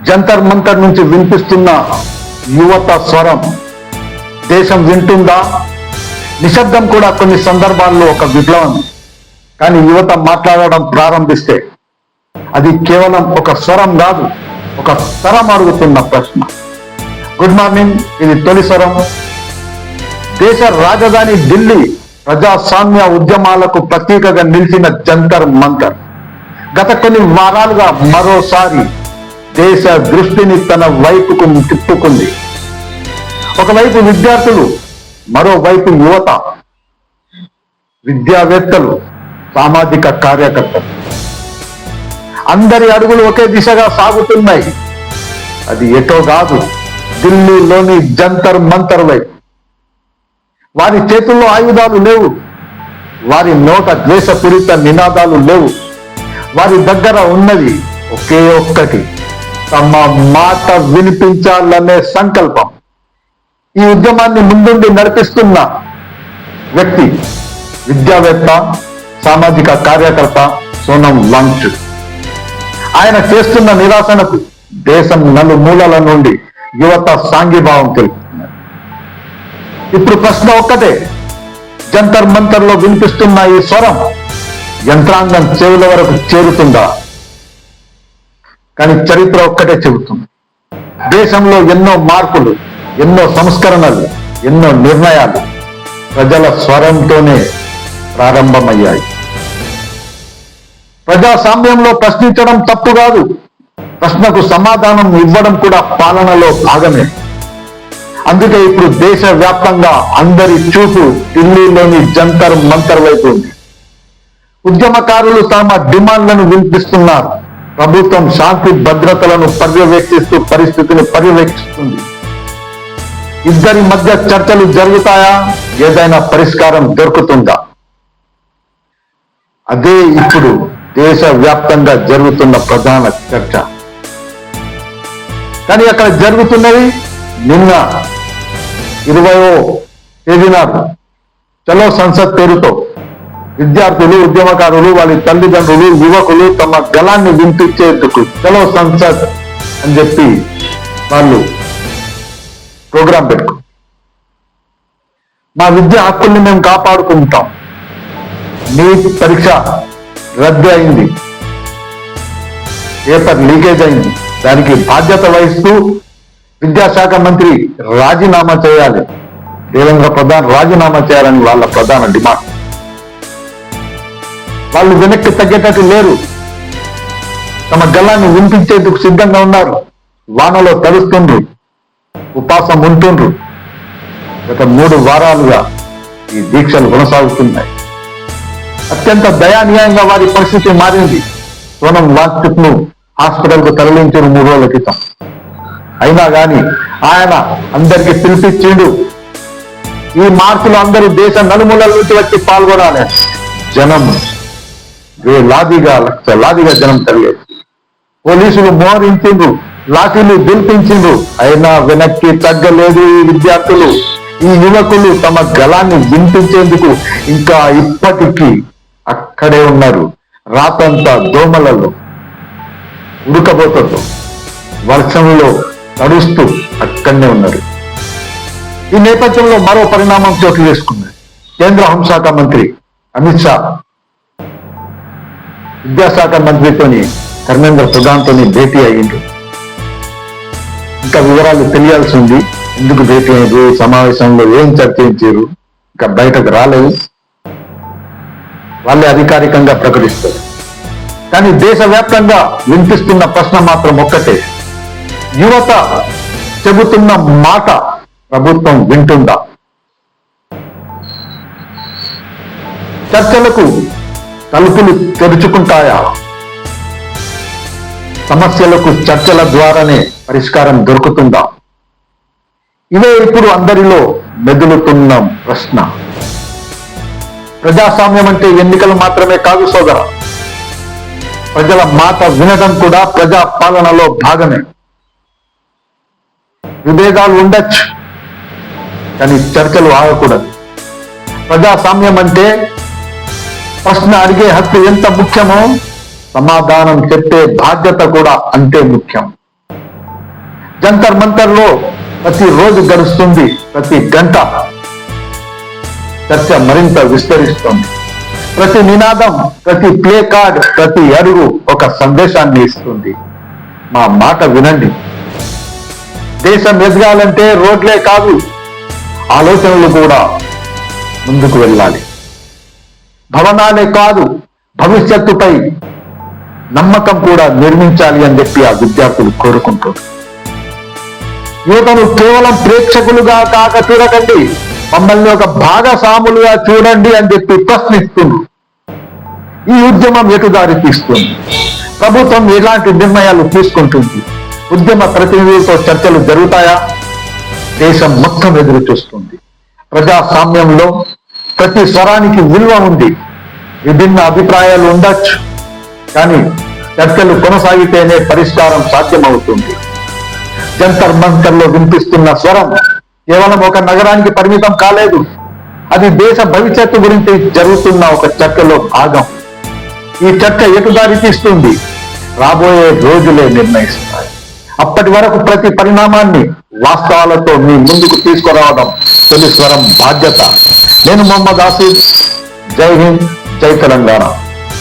జంతర్ మంతర్ నుంచి వినిపిస్తున్న యువత స్వరం దేశం వింటుందా? నిశ్శబ్దం కూడా కొన్ని సందర్భాల్లో ఒక విప్లవం. కానీ యువత మాట్లాడడం ప్రారంభిస్తే అది కేవలం ఒక స్వరం కాదు, ఒక తరం అడుగుతున్న ప్రశ్న. గుడ్ మార్నింగ్, ఇది తొలి స్వరం. దేశ రాజధాని ఢిల్లీ ప్రజాస్వామ్య ఉద్యమాలకు ప్రతీకగా నిలిచిన జంతర్ మంతర్ గత కొన్ని వారాలుగా మరోసారి దేశ దృష్టిని తన వైపుకు తిప్పుకుంది. ఒకవైపు విద్యార్థులు, మరోవైపు యువత, విద్యావేత్తలు, సామాజిక కార్యకర్తలు, అందరి అడుగులు ఒకే దిశగా సాగుతున్నాయి. అది ఎటో కాదు, ఢిల్లీలోని జంతర్ మంతర్ వైపు. వారి చేతుల్లో ఆయుధాలు లేవు, వారి నోట ద్వేషపూరిత నినాదాలు లేవు. వారి దగ్గర ఉన్నది ఒకే ఒక్కటి, తమ మాట వినిపించాలనే సంకల్పం. ఈ ఉద్యమాన్ని ముందుండి నడిపిస్తున్న వ్యక్తి విద్యావేత్త, సామాజిక కార్యకర్త సోనం వాంగ్చుక్. ఆయన చేస్తున్న నిరాశనకు దేశం నలుమూలల నుండి యువత సాంఘీభావం తెలుపుతున్నారు. ఇప్పుడు ప్రశ్న ఒక్కటే, జంతర్ మంతర్ లో వినిపిస్తున్న ఈ స్వరం యంత్రాంగం చెవుల వరకు చేరుతుందా? కానీ చరిత్ర ఒక్కటే చెబుతుంది, దేశంలో ఎన్నో మార్పులు, ఎన్నో సంస్కరణలు, ఎన్నో నిర్ణయాలు ప్రజల స్వరంతోనే ప్రారంభమయ్యాయి. ప్రజాస్వామ్యంలో ప్రశ్నించడం తప్పు కాదు, ప్రశ్నకు సమాధానం ఇవ్వడం కూడా పాలనలో భాగమే. అందుకే ఇప్పుడు దేశవ్యాప్తంగా అందరి చూపు ఢిల్లీలోని జంతర్ మంతర్ వైపు ఉంది. ఉద్యమకారులు తమ డిమాండ్లను వినిపిస్తున్నారు. ప్రభుత్వం శాంతి భద్రతలను పర్యవేక్షిస్తూ పరిస్థితిని పర్యవేక్షిస్తుంది. ఇద్దరి మధ్య చర్చలు జరుగుతాయా? ఏదైనా పరిష్కారం దొరుకుతుందా? అదే ఇప్పుడు దేశవ్యాప్తంగా జరుగుతున్న ప్రధాన చర్చ. కానీ అక్కడ జరుగుతున్నది నిన్న 20వ తేదీన చలో సంసద్ పేరుతో విద్యార్థులు, ఉద్యమకారులు, వాళ్ళ తల్లిదండ్రులు, యువకులు తమ గళాన్ని వినిపించేందుకు చలో సంసద్ అని చెప్పి వాళ్ళు ప్రోగ్రాం పెట్టుకో. మా విద్యా హక్కుల్ని మేము కాపాడుకుంటాం. నీట్ పరీక్ష రద్దు అయింది, పేపర్ లీకేజ్ అయింది, దానికి బాధ్యత వహిస్తూ విద్యాశాఖ మంత్రి రాజీనామా చేయాలి, దేవేంద్ర ప్రధాన్ రాజీనామా చేయాలని వాళ్ళ ప్రధాన డిమాండ్. వాళ్ళు వెనక్కి తగ్గేటట్టు లేరు, తమ గల్లాన్ని వినిపించేందుకు సిద్ధంగా ఉన్నారు. వానలో తడుస్తుండ్రు, ఉపాసం ఉంటుండ్రు. గత 3 వారాలుగా ఈ దీక్షలు కొనసాగుతున్నాయి. అత్యంత దయానీయంగా వారి పరిస్థితి మారింది. సోనం వాంగ్చుక్ ను హాస్పిటల్ కు తరలించారు 3 రోజుల క్రితం. అయినా కానీ ఆయన అందరికీ పిలిపించిండు, ఈ మార్పులు అందరూ దేశ నలుమూలల నుంచి వచ్చి పాల్గొనాలి. జనం వేలాదిగా, లక్షలాదిగా జనం తరిగారు. పోలీసులు మోహరించిండ్రు, లాఠీలు దుల్పించిండ్రు. అయినా వెనక్కి తగ్గలేదు ఈ విద్యార్థులు, ఈ యువకులు తమ గళాన్ని వినిపించేందుకు ఇంకా ఇప్పటికీ అక్కడే ఉన్నారు. రాతంతా దోమలలో, ఉడకబోతతో, వర్షంలో తడుస్తూ అక్కడనే ఉన్నారు. ఈ నేపథ్యంలో మరో పరిణామం చోటు చేసుకున్నది. కేంద్ర హోంశాఖ మంత్రి అమిత్ షా విద్యాశాఖ మంత్రితోని ధర్మేంద్ర ప్రధాన్తో భేటీ అయ్యిండు. ఇంకా వివరాలు తెలియాల్సి ఉంది, ఎందుకు భేటీ అయ్యారు, సమావేశంలో ఏం చర్చించారు, ఇంకా బయటకు రాలేదు. వాళ్ళే అధికారికంగా ప్రకటిస్తారు. కానీ దేశవ్యాప్తంగా వినిపిస్తున్న ప్రశ్న మాత్రం ఒక్కటే, యువత చెబుతున్న మాట ప్రభుత్వం వింటుందా? చర్చలకు తలుపులు తెరుచుకుంటాయా? సమస్యలకు చర్చల ద్వారానే పరిష్కారం దొరుకుతుందా? ఇవే ఇప్పుడు అందరిలో మెదులుతున్న ప్రశ్న. ప్రజాస్వామ్యం అంటే ఎన్నికలు మాత్రమే కాదు సోదర, ప్రజల మాట వినడం కూడా ప్రజా పాలనలో భాగమే. విభేదాలు ఉండొచ్చు, కానీ చర్చలు ఆగకూడదు. ప్రజాస్వామ్యం అంటే ప్రశ్న అడిగే హక్కు ఎంత ముఖ్యమో సమాధానం చెప్పే బాధ్యత కూడా అంతే ముఖ్యం. జంతర్ మంతర్లో ప్రతి రోజు గడుస్తుంది, ప్రతి గంట చర్చ మరింత విస్తరిస్తుంది. ప్రతి నినాదం, ప్రతి ప్లే కార్డ్, ప్రతి అడుగు ఒక సందేశాన్ని ఇస్తుంది. మా మాట వినండి. దేశం ఎదగాలంటే రోడ్లే కాదు, ఆలోచనలు కూడా ముందుకు వెళ్ళాలి. భవనాలే కాదు, భవిష్యత్తుపై నమ్మకం కూడా నిర్మించాలి అని చెప్పి ఆ విద్యార్థులు కోరుకుంటున్నారు. యువతను కేవలం ప్రేక్షకులుగా కాక చూడకండి, మమ్మల్ని ఒక భాగస్వాములుగా చూడండి అని చెప్పి ప్రశ్నిస్తుంది. ఈ ఉద్యమం ఎటు దారి తీస్తుంది? ప్రభుత్వం ఎలాంటి నిర్ణయాలు తీసుకుంటుంది? ఉద్యమ ప్రతినిధులతో చర్చలు జరుగుతాయా? దేశం మొత్తం ఎదురు చూస్తుంది. ప్రజాస్వామ్యంలో ప్రతి స్వరానికి విలువ ఉంది. విభిన్న అభిప్రాయాలు ఉండొచ్చు, కానీ చర్చలు కొనసాగితేనే పరిష్కారం సాధ్యమవుతుంది. జంతర్ మంతర్లో వినిపిస్తున్న స్వరం కేవలం ఒక నగరానికి పరిమితం కాలేదు. అది దేశ భవిష్యత్తు గురించి జరుగుతున్న ఒక చర్చలో భాగం. ఈ చర్చ ఎటు దారి తీస్తుంది? రాబోయే రోజులే నిర్ణయిస్తాయి. అప్పటి వరకు ప్రతి పరిణామాన్ని వాస్తవాలతో మీ ముందుకు తీసుకురావడం తొలి స్వరం బాధ్యత. నేను మొహమ్మద్ ఆసిఫ్. జై హింద్, జై తెలంగాణ.